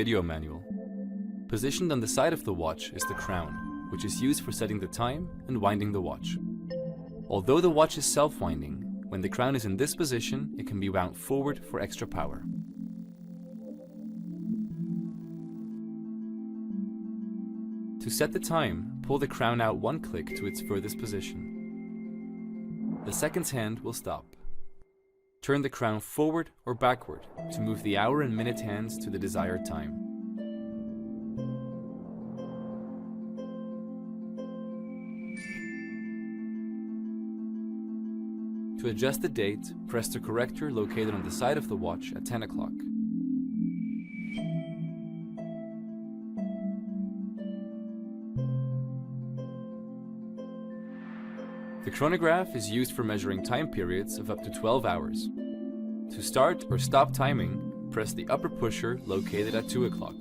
video manual. Positioned on the side of the watch is the crown, which is used for setting the time and winding the watch. Although the watch is self-winding, when the crown is in this position, it can be wound forward for extra power. To set the time, pull the crown out one click to its furthest position. The seconds hand will stop. Turn the crown forward or backward to move the hour and minute hands to the desired time. To adjust the date, press the corrector located on the side of the watch at 10 o'clock. The chronograph is used for measuring time periods of up to 12 hours. To start or stop timing, press the upper pusher located at 2 o'clock.